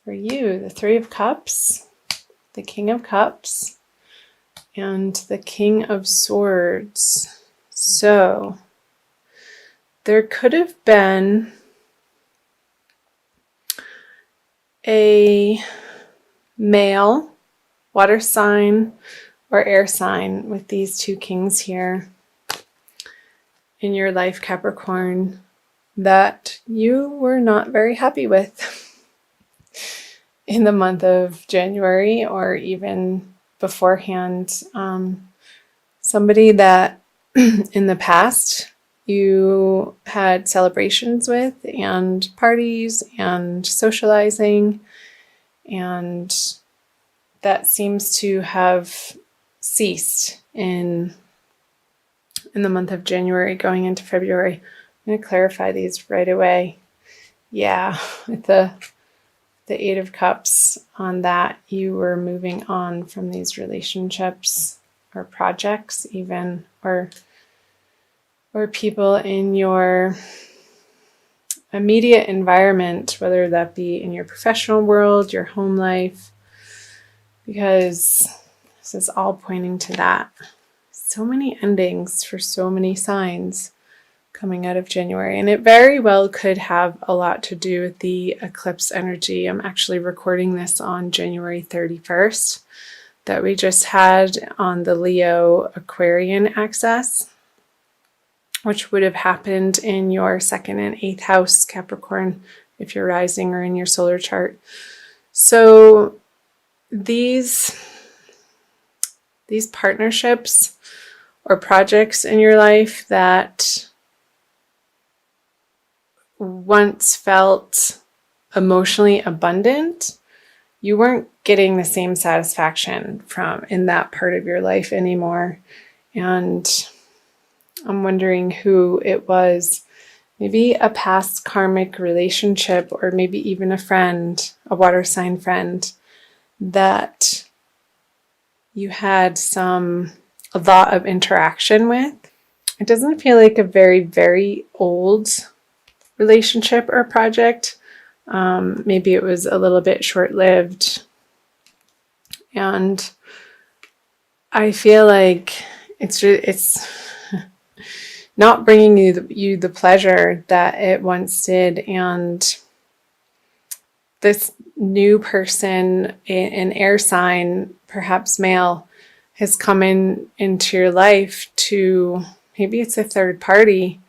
for you, the Three of Cups, the King of Cups, and the King of Swords. So there could have been a male water sign or air sign with these two kings here in your life, Capricorn, that you were not very happy with in the month of January or even beforehand. Somebody that in the past you had celebrations with and parties and socializing, and that seems to have ceased in the month of January going into February. I'm going to clarify these right away. Yeah, with the Eight of Cups on that, you were moving on from these relationships or projects even, or people in your immediate environment, whether that be in your professional world, your home life, because this is all pointing to that. So many endings for so many signs coming out of January, and it very well could have a lot to do with the eclipse energy. I'm actually recording this on January 31st that we just had on the Leo Aquarian axis, which would have happened in your 2nd and 8th house, Capricorn, if you're rising or in your solar chart. So these partnerships or projects in your life that once felt emotionally abundant, you weren't getting the same satisfaction from in that part of your life anymore. And I'm wondering who it was. Maybe a past karmic relationship, or maybe even a friend, a water sign friend, that you had a lot of interaction with. It doesn't feel like a very, very old relationship or project. Maybe it was a little bit short-lived. And I feel like it's not bringing you the pleasure that it once did. And this new person, an air sign, perhaps male, has come into your life to, maybe it's a third party,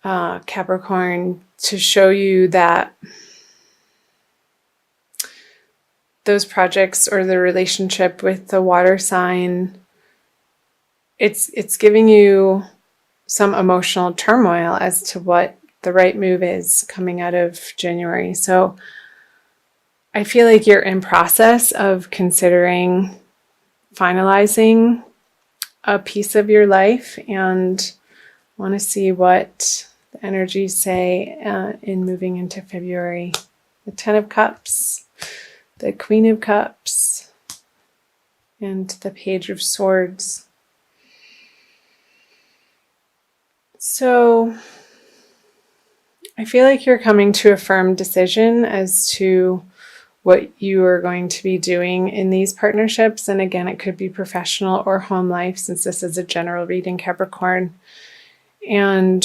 Capricorn, to show you that those projects or the relationship with the water sign, it's giving you some emotional turmoil as to what the right move is coming out of January. So I feel like you're in process of considering finalizing a piece of your life, and want to see what the energies say in moving into February. The 10 of Cups, the Queen of Cups, and the Page of Swords. So I feel like you're coming to a firm decision as to what you are going to be doing in these partnerships. And again, it could be professional or home life, since this is a general reading, Capricorn. And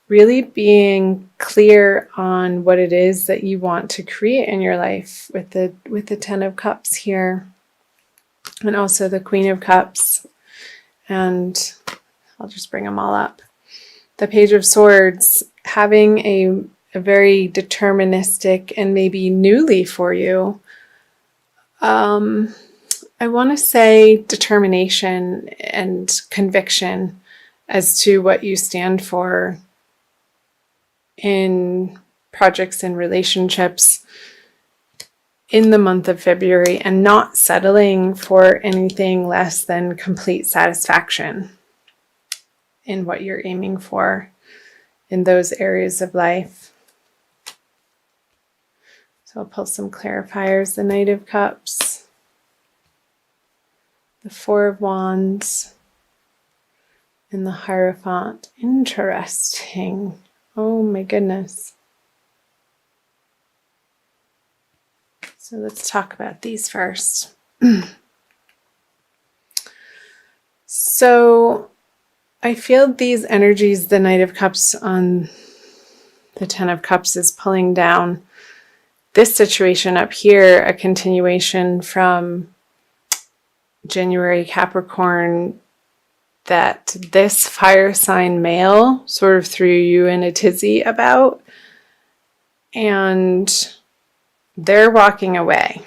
really being clear on what it is that you want to create in your life with the 10 of Cups here, and also the Queen of Cups. And I'll just bring them all up. The Page of Swords, having a very deterministic and maybe newly for you, I want to say determination and conviction as to what you stand for in projects and relationships in the month of February, and not settling for anything less than complete satisfaction in what you're aiming for in those areas of life. So I'll pull some clarifiers. The Knight of Cups, the Four of Wands, and the Hierophant. Interesting. Oh my goodness. So let's talk about these first. So I feel these energies, the Knight of Cups on the Ten of Cups is pulling down this situation up here, a continuation from January Capricorn, that this fire sign male sort of threw you in a tizzy about, and they're walking away.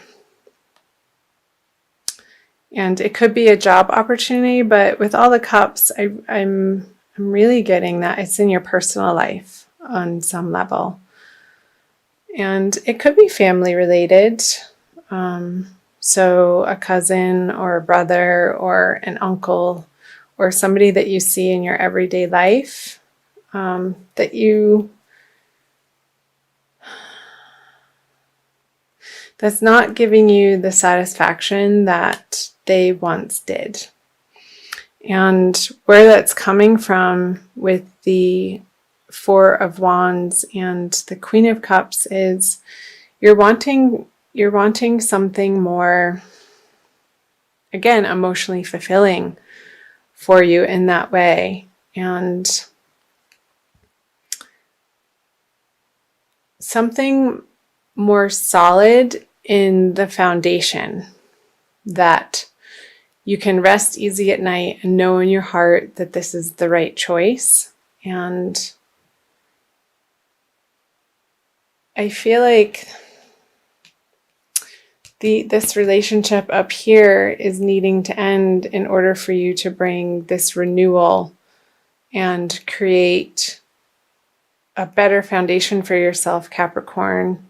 And it could be a job opportunity, but with all the cups, I'm really getting that it's in your personal life on some level. And it could be family related. So a cousin or a brother or an uncle or somebody that you see in your everyday life, that's not giving you the satisfaction that they once did. And where that's coming from with the Four of Wands and the Queen of Cups is you're wanting something more, again, emotionally fulfilling for you in that way. And something more solid in the foundation that you can rest easy at night and know in your heart that this is the right choice. And I feel like this relationship up here is needing to end in order for you to bring this renewal and create a better foundation for yourself, Capricorn,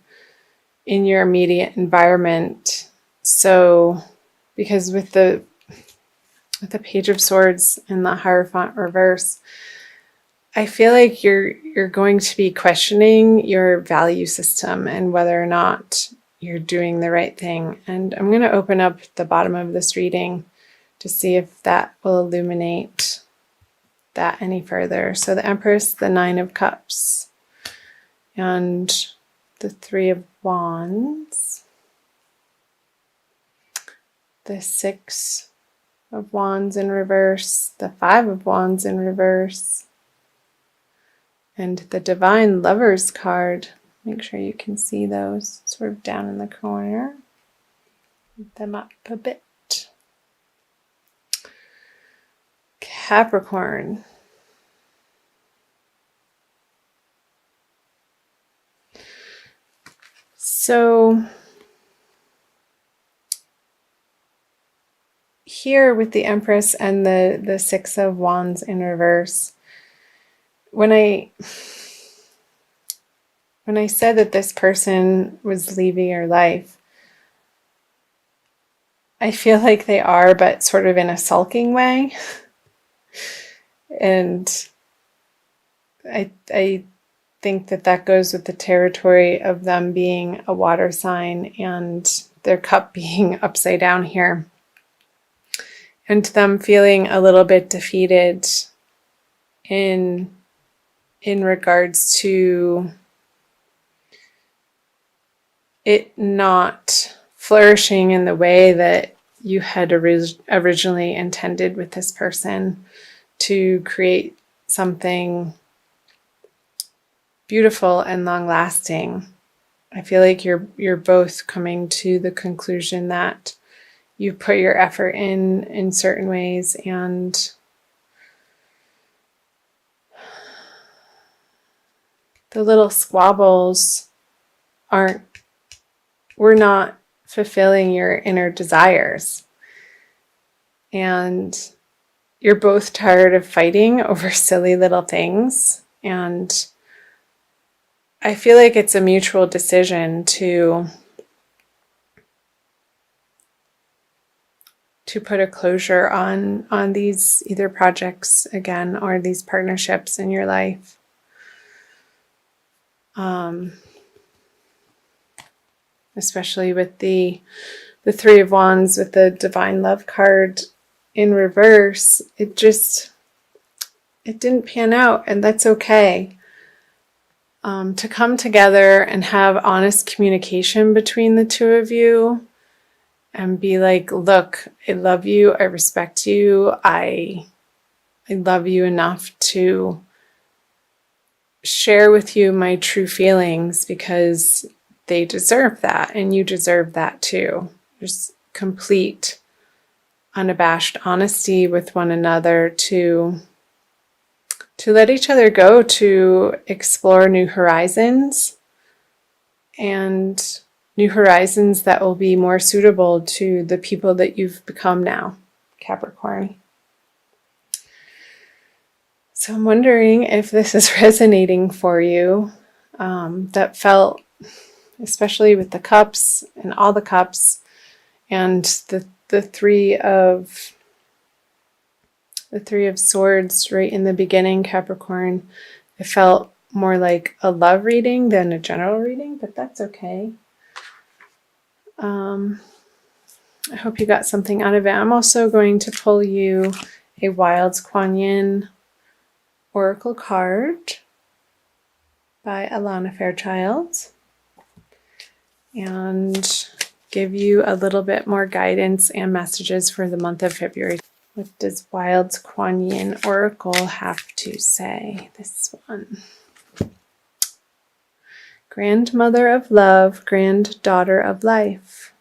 in your immediate environment. So, because with the Page of Swords and the Hierophant reverse, I feel like you're going to be questioning your value system and whether or not you're doing the right thing. And I'm going to open up the bottom of this reading to see if that will illuminate that any further. So the Empress, the Nine of Cups, and the Three of Wands, the Six of Wands in reverse, the Five of Wands in reverse, and the Divine Lovers card. Make sure you can see those sort of down in the corner. Put them up a bit. Capricorn. So here with the Empress and the Six of Wands in reverse, when I said that this person was leaving your life, I feel like they are, but sort of in a sulking way. And I think that goes with the territory of them being a water sign and their cup being upside down here. And them feeling a little bit defeated in regards to it not flourishing in the way that you had originally intended with this person to create something beautiful and long-lasting. I feel like you're both coming to the conclusion that you put your effort in certain ways, and the little squabbles we're not fulfilling your inner desires. And you're both tired of fighting over silly little things. And I feel like it's a mutual decision to put a closure on these either projects again or these partnerships in your life. Especially with the Three of Wands with the Divine Love card in reverse, it didn't pan out, and that's okay. to come together and have honest communication between the two of you and be like, look, I love you, I respect you, I love you enough to share with you my true feelings because they deserve that and you deserve that too. There's complete, unabashed honesty with one another to let each other go to explore new horizons, and new horizons that will be more suitable to the people that you've become now, Capricorn. So I'm wondering if this is resonating for you. That felt, especially with the cups and all the cups and the three of swords right in the beginning, Capricorn. It felt more like a love reading than a general reading, but that's okay. I hope you got something out of it. I'm also going to pull you a Wild Kuan Yin Oracle card by Alana Fairchild and give you a little bit more guidance and messages for the month of February. What does Wild Kuan Yin Oracle have to say? This one. Grandmother of love, granddaughter of life.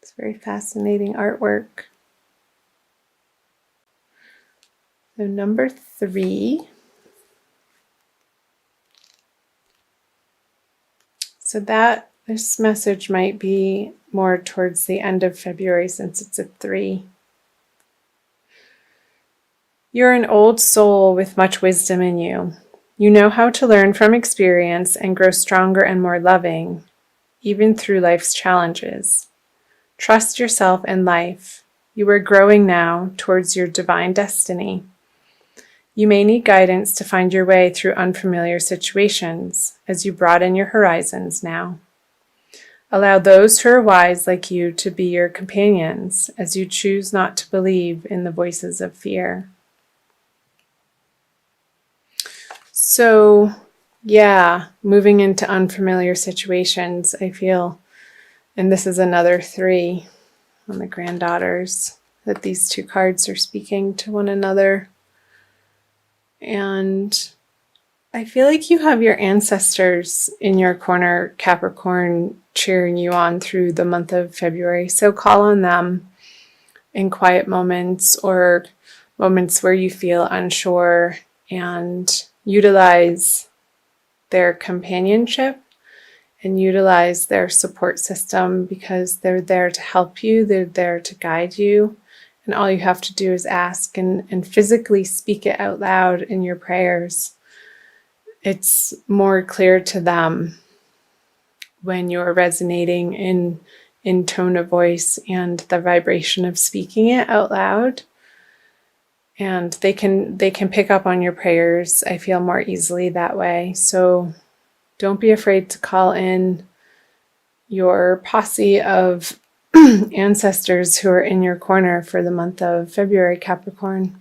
It's very fascinating artwork. So number 3. So this message might be more towards the end of February since it's a 3. You're an old soul with much wisdom in you. You know how to learn from experience and grow stronger and more loving, even through life's challenges. Trust yourself and life. You are growing now towards your divine destiny. You may need guidance to find your way through unfamiliar situations as you broaden your horizons now. Allow those who are wise like you to be your companions as you choose not to believe in the voices of fear. So, yeah, moving into unfamiliar situations, I feel, and this is another 3 on the granddaughters, that these 2 cards are speaking to one another. And I feel like you have your ancestors in your corner, Capricorn, cheering you on through the month of February. So call on them in quiet moments or moments where you feel unsure and utilize their companionship and utilize their support system because they're there to help you, they're there to guide you. And all you have to do is ask and physically speak it out loud in your prayers. It's more clear to them when you're resonating in tone of voice and the vibration of speaking it out loud. And they can pick up on your prayers, I feel, more easily that way. So don't be afraid to call in your posse of ancestors who are in your corner for the month of February, Capricorn.